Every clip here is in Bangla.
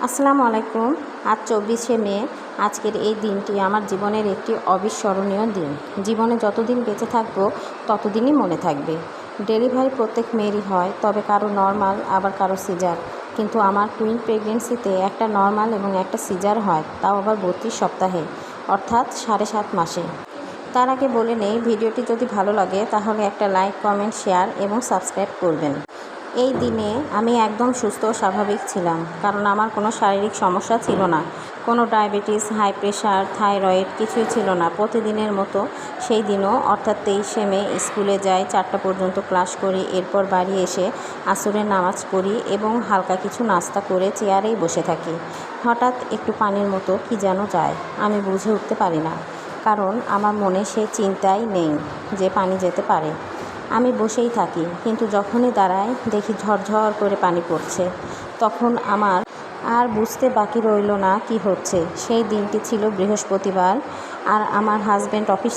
আসসালামু আলাইকুম। আজ 24শে মে। আজকের এই দিনটি আমার জীবনের একটি অবিস্মরণীয় দিন। জীবনে যতদিন বেঁচে থাকবো ততদিনই মনে থাকবে। ডেলিভারি প্রত্যেক মেয়েরই হয়, তবে কারো নর্মাল আবার কারো সিজার। কিন্তু আমার টুইন প্রেগনেন্সিতে একটা নর্মাল এবং একটা সিজার হয়, তাও আবার 32 সপ্তাহে, অর্থাৎ 7.5 মাসে। তার আগে বলে নেই, ভিডিওটি যদি ভালো লাগে তাহলে একটা লাইক, কমেন্ট, শেয়ার এবং সাবস্ক্রাইব করবেন। এই দিনে আমি একদম সুস্থ ও স্বাভাবিক ছিলাম, কারণ আমার কোনো শারীরিক সমস্যা ছিল না। কোনো ডায়াবেটিস, হাই প্রেশার, থাইরয়েড কিছুই ছিল না। প্রতিদিনের মতো সেই দিনও অর্থাৎ 23শে মে স্কুলে যাই, 4টা পর্যন্ত ক্লাস করি, এরপর বাড়ি এসে আসরের নামাজ পড়ি এবং হালকা কিছু নাস্তা করে চেয়ারেই বসে থাকি। হঠাৎ একটু পানির মতো কি যেন যায়, আমি বুঝে উঠতে পারি না, কারণ আমার মনে সেই চিন্তাই নেই যে পানি যেতে পারে। আমি বসেই থাকি, কিন্তু যখনই দাঁড়াই দেখি ঝরঝর করে পানি পড়ছে। তখন আমার আর বুঝতে বাকি রইল না কি হচ্ছে। সেই দিনটি ছিল বৃহস্পতিবার, আর আমার হাজব্যান্ড অফিস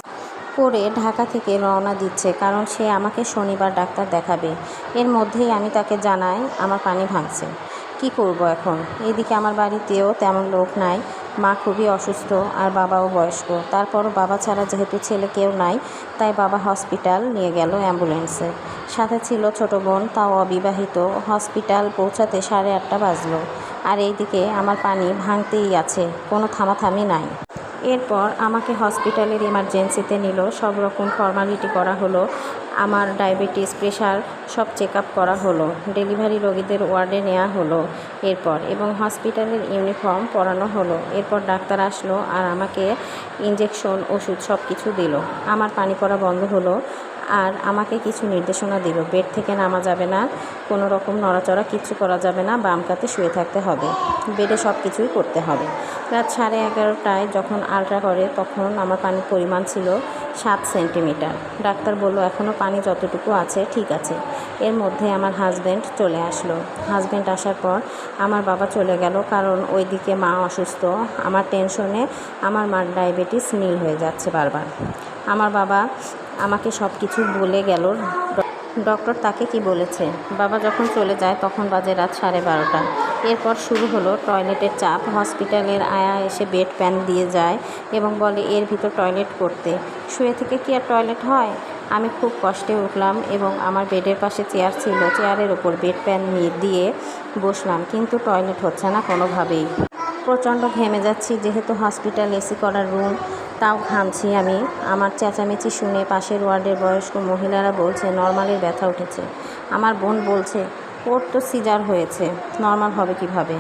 করে ঢাকা থেকে রওনা দিচ্ছে, কারণ সে আমাকে শনিবার ডাক্তার দেখাবে। এর মধ্যেই আমি তাকে জানাই আমার পানি ভাঙছে। কি করব এখন? এদিকে আমার বাড়িতেও তেমন লোক নাই, মা খুবই অসুস্থ আর বাবাও বয়স্ক। তারপরও বাবা ছাড়া যেহেতু ছেলে কেউ নাই, তাই বাবা হসপিটাল নিয়ে গেল অ্যাম্বুলেন্সে। সাথে ছিল ছোট বোন, তাও অবিবাহিত। হসপিটাল পৌঁছাতে 8:30 বাজলো, আর এইদিকে আমার পানি ভাঙতেই আছে, কোনো থামাথামি নাই। এরপর আমাকে হসপিটালের ইমার্জেন্সিতে নিল। সব রকম ফর্মালিটি করা হলো, আমার ডায়াবেটিস, প্রেশার সব চেক আপ করা হলো। ডেলিভারি রোগীদের ওয়ার্ডে নেওয়া হলো এরপর, এবং হসপিটালের ইউনিফর্ম পরানো হলো। এরপর ডাক্তার আসলো আর আমাকে ইঞ্জেকশন, ওষুধ সব কিছু দিল। আমার পানি পড়া বন্ধ হলো, আর আমাকে কিছু নির্দেশনা দিল। বেড থেকে নামা যাবে না, কোনো রকম নড়াচড়া কিচ্ছু করা যাবে না, বাম কাতে শুয়ে থাকতে হবে, বেডে সব কিছুই করতে হবে। রাত 11:30টায় যখন আলট্রা করে, তখন আমার পানির পরিমাণ ছিল 7 সেন্টিমিটার। ডাক্তার বলল এখনও পানি যতটুকু আছে ঠিক আছে। এর মধ্যে আমার হাজব্যান্ড চলে আসলো। হাজব্যান্ড আসার পর আমার বাবা চলে গেল, কারণ ওইদিকে মা অসুস্থ। আমার টেনশনে আমার মার ডায়াবেটিস নীল হয়ে যাচ্ছে বারবার। আমার বাবা আমাকে সব কিছু বলে গেল। ডক্টর তাকে কি বলেছে। বাবা যখন চলে যায় তখন বাজে রাত 12:30। এরপর শুরু হলো টয়লেটের চাপ। হসপিটালের আয়া এসে বেড প্যান দিয়ে যায় এবং বলে এর ভিতর টয়লেট করতে। শুয়ে থেকে কি আর টয়লেট হয়? আমি খুব কষ্টে উঠলাম এবং আমার বেডের পাশে চেয়ার ছিল, চেয়ারের ওপর বেড প্যান দিয়ে বসলাম, কিন্তু টয়লেট হচ্ছে না কোনোভাবেই। প্রচণ্ড ঘেমে যাচ্ছি, যেহেতু হসপিটাল এসি করা রুম, তাও ঘামছি আমি। আমার চেঁচামেচি শুনে পাশের ওয়ার্ডের বয়স্ক মহিলারা বলছে নর্মালের ব্যথা উঠেছে। আমার বোন বলছে ওর তো সিজার হয়েছে, নর্মাল হবে কিভাবে।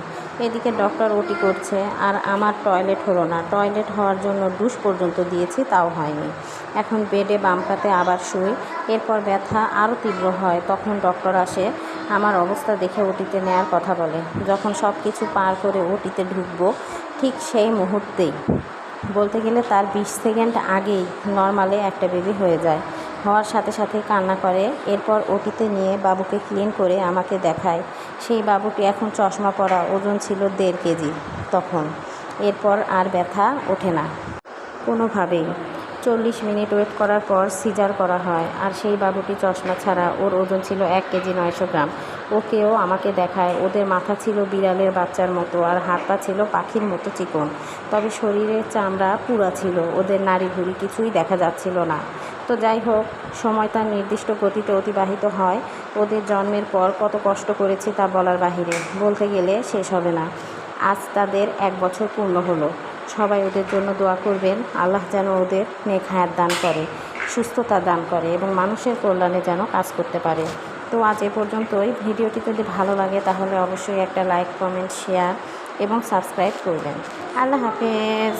এদিকে ডক্টর ওটি করছে, আর আমার টয়লেট হলো না। টয়লেট হওয়ার জন্য ডুশ পর্যন্ত দিয়েছি, তাও হয়নি। এখন বেডে বাম কাতে আবার শুই। এরপর ব্যথা আরও তীব্র হয়, তখন ডক্টর আসে। আমার অবস্থা দেখে ওটিতে নেওয়ার কথা বলে। যখন সব কিছু পার করে ওটিতে ঢুকবো, ঠিক সেই মুহূর্তেই, বলতে গেলে তার 20 সেকেন্ড আগেই নর্মালে একটা বেবি হয়ে যায়। হওয়ার সাথে সাথেই কান্না করে। এরপর ওটিতে নিয়ে বাবুকে ক্লিন করে আমাকে দেখায়। সেই বাবুটি এখন চশমা পরা, ওজন ছিল 1.5 কেজি তখন। এরপর আর ব্যথা ওঠে না কোনোভাবেই। 40 মিনিট ওয়েট করার পর সিজার করা হয়, আর সেই বাবুটি চশমা ছাড়া, ওর ওজন ছিল 1 কেজি 900 গ্রাম। ওকেও আমাকে দেখায়। ওদের মাথা ছিল বিড়ালের বাচ্চার মতো, আর হাত পা ছিল পাখির মতো চিকন, তবে শরীরের চামড়া পুরা ছিল। ওদের নাড়ি ভুঁড়ি কিছুই দেখা যাচ্ছিল না। তো যাই হোক, সময় তার নির্দিষ্ট গতিতে অতিবাহিত হয়। ওদের জন্মের পর কত কষ্ট করেছি তা বলার বাহিরে, বলতে গেলে শেষ হবে না। আজ তাদের 1 বছর পূর্ণ হলো। সবাই ওদের জন্য দোয়া করবেন, আল্লাহ যেন ওদের নেক হায়াত দান করে, সুস্থতা দান করে এবং মানুষের কল্যাণে যেন কাজ করতে পারে। তো আজ এ পর্যন্তই। ভিডিওটি যদি ভালো লাগে তাহলে অবশ্যই একটা লাইক, কমেন্ট, শেয়ার এবং সাবস্ক্রাইব করবেন। আল্লাহ হাফেজ।